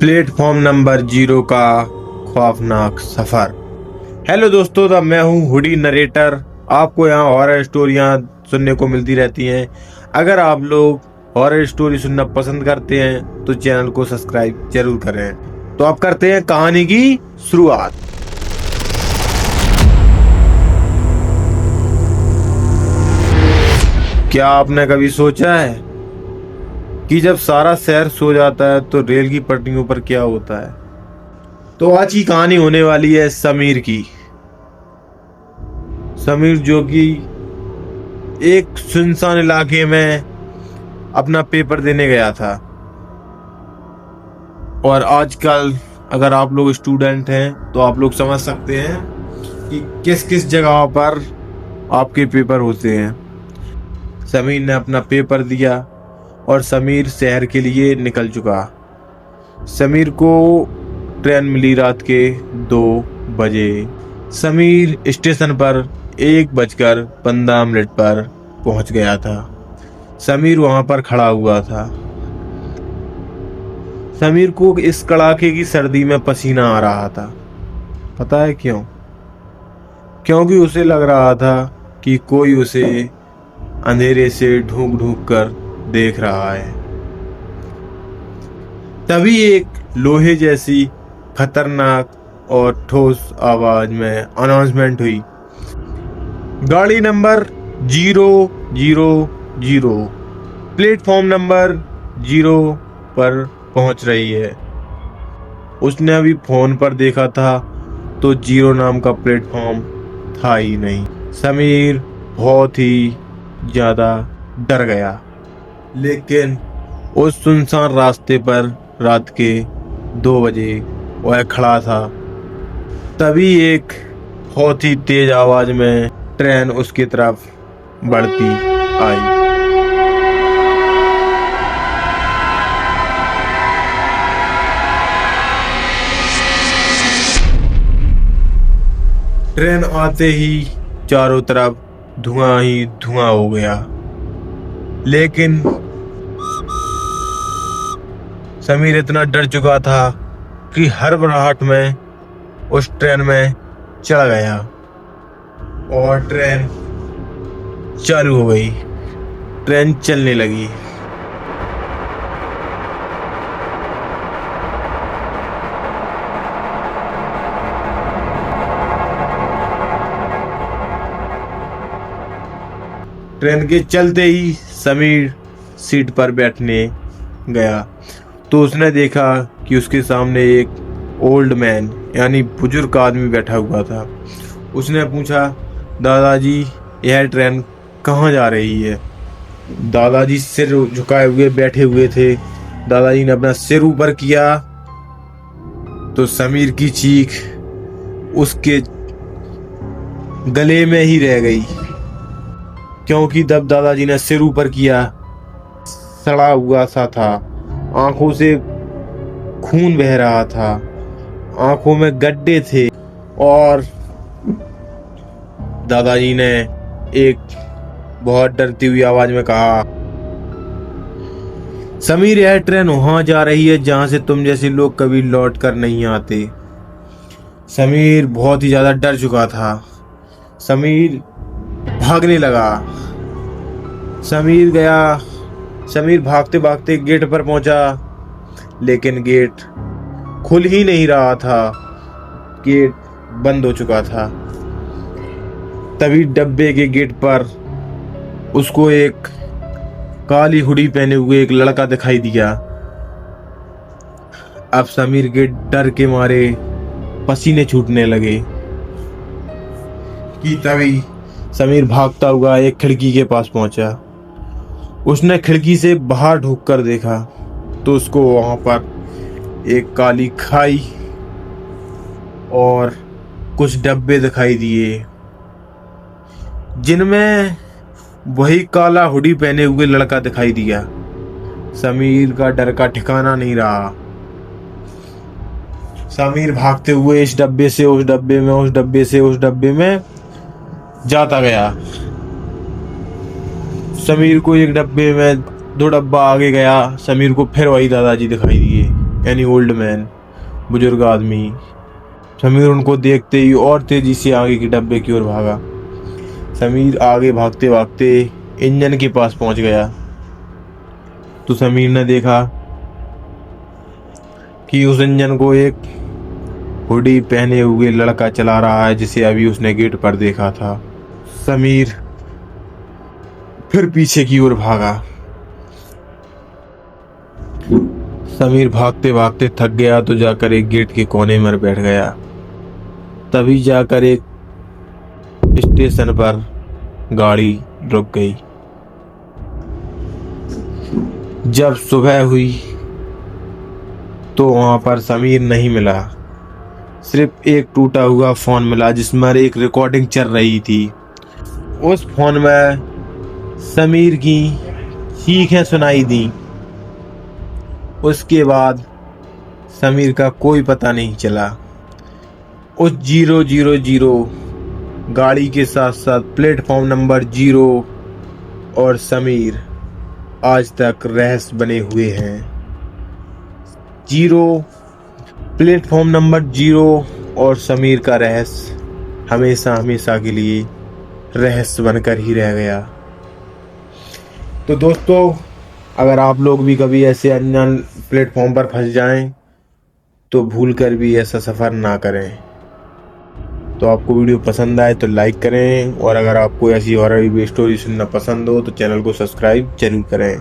Platform number 0 का खौफनाक सफर। Hello दोस्तों, तो मैं हूं हुडी नरेटर। आपको यहाँ हॉरर स्टोरियां सुनने को मिलती रहती हैं। अगर आप लोग हॉरर स्टोरी सुनना पसंद करते हैं तो चैनल को सब्सक्राइब जरूर करें। तो आप करते हैं कहानी की शुरुआत। क्या आपने कभी सोचा है कि जब सारा शहर सो जाता है तो रेल की पटरियों पर क्या होता है? तो आज की कहानी होने वाली है समीर की। समीर जो कि एक सुनसान इलाके में अपना पेपर देने गया था। और आजकल अगर आप लोग स्टूडेंट हैं तो आप लोग समझ सकते हैं कि किस किस जगह पर आपके पेपर होते हैं। समीर ने अपना पेपर दिया और समीर शहर के लिए निकल चुका। समीर को ट्रेन मिली रात के 2 बजे। समीर स्टेशन पर 1:15 पर पहुंच गया था। समीर वहां पर खड़ा हुआ था। समीर को इस कड़ाके की सर्दी में पसीना आ रहा था। पता है क्यों? क्योंकि उसे लग रहा था कि कोई उसे अंधेरे से ढूंढ ढूंढ कर देख रहा है। तभी एक लोहे जैसी खतरनाक और ठोस आवाज में अनाउंसमेंट हुई। गाड़ी नंबर 000 प्लेटफॉर्म नंबर 0 पर पहुंच रही है। उसने अभी फोन पर देखा था तो 0 नाम का प्लेटफॉर्म था ही नहीं। समीर बहुत ही ज्यादा डर गया। लेकिन उस सुनसान रास्ते पर रात के 2 बजे वह खड़ा था। तभी एक बहुत ही तेज आवाज में ट्रेन उसकी तरफ बढ़ती आई। ट्रेन आते ही चारों तरफ धुआं ही धुआं हो गया। लेकिन समीर इतना डर चुका था कि हड़बड़ाहट में उस ट्रेन में चढ़ गया और ट्रेन चालू हो गई। ट्रेन चलने लगी। ट्रेन के चलते ही समीर सीट पर बैठने गया तो उसने देखा कि उसके सामने एक ओल्ड मैन यानी बुजुर्ग आदमी बैठा हुआ था। उसने पूछा, दादाजी यह ट्रेन कहाँ जा रही है? दादाजी सिर झुकाए हुए बैठे हुए थे। दादाजी ने अपना सिर ऊपर किया तो समीर की चीख उसके गले में ही रह गई। क्योंकि जब दादाजी ने सिर ऊपर किया, सड़ा हुआ सा था, आंखों से खून बह रहा था, आंखों में गड्ढे थे। और दादाजी ने एक बहुत डरती हुई आवाज में कहा, समीर यह ट्रेन वहां जा रही है जहां से तुम जैसे लोग कभी लौट कर नहीं आते। समीर बहुत ही ज्यादा डर चुका था। समीर भागने लगा। समीर भागते भागते गेट पर पहुंचा। लेकिन गेट खुल ही नहीं रहा था। गेट बंद हो चुका था। तभी डब्बे के गेट पर उसको एक काली हुडी पहने हुए एक लड़का दिखाई दिया। अब समीर के डर के मारे पसीने छूटने लगे कि तभी समीर भागता हुआ एक खिड़की के पास पहुंचा। उसने खिड़की से बाहर ढूंढ कर देखा तो उसको वहां पर एक काली खाई और कुछ डब्बे दिखाई दिए जिनमें वही काला हुडी पहने हुए लड़का दिखाई दिया। समीर का डर का ठिकाना नहीं रहा। समीर भागते हुए इस डब्बे से उस डब्बे में, उस डब्बे से उस डब्बे में जाता गया। समीर को एक डब्बे में 2 डब्बा आगे गया, समीर को फिर वही दादाजी दिखाई दिए। यानी ओल्ड मैन, बुजुर्ग आदमी। समीर उनको देखते ही और तेजी से आगे के डब्बे की ओर भागा। समीर आगे भागते भागते इंजन के पास पहुंच गया तो समीर ने देखा कि उस इंजन को एक हुडी पहने हुए लड़का चला रहा है, जिसे अभी उसने गेट पर देखा था। समीर फिर पीछे की ओर भागा। समीर भागते भागते थक गया तो जाकर एक गेट के कोने में बैठ गया। तभी जाकर एक स्टेशन पर गाड़ी रुक गई। जब सुबह हुई तो वहां पर समीर नहीं मिला, सिर्फ एक टूटा हुआ फोन मिला जिसमें एक रिकॉर्डिंग चल रही थी। उस फोन में समीर की चीखें सुनाई दी। उसके बाद समीर का कोई पता नहीं चला। उस 000 गाड़ी के साथ साथ प्लेटफॉर्म नंबर 0 और समीर आज तक रहस्य बने हुए हैं। 0 प्लेटफॉर्म नंबर 0 और समीर का रहस्य हमेशा हमेशा के लिए रहस्य बनकर ही रह गया। तो दोस्तों, अगर आप लोग भी कभी ऐसे अनजान प्लेटफॉर्म पर फंस जाएं तो भूल कर भी ऐसा सफ़र ना करें। तो आपको वीडियो पसंद आए तो लाइक करें, और अगर आपको ऐसी हॉरर स्टोरी सुनना पसंद हो तो चैनल को सब्सक्राइब जरूर करें।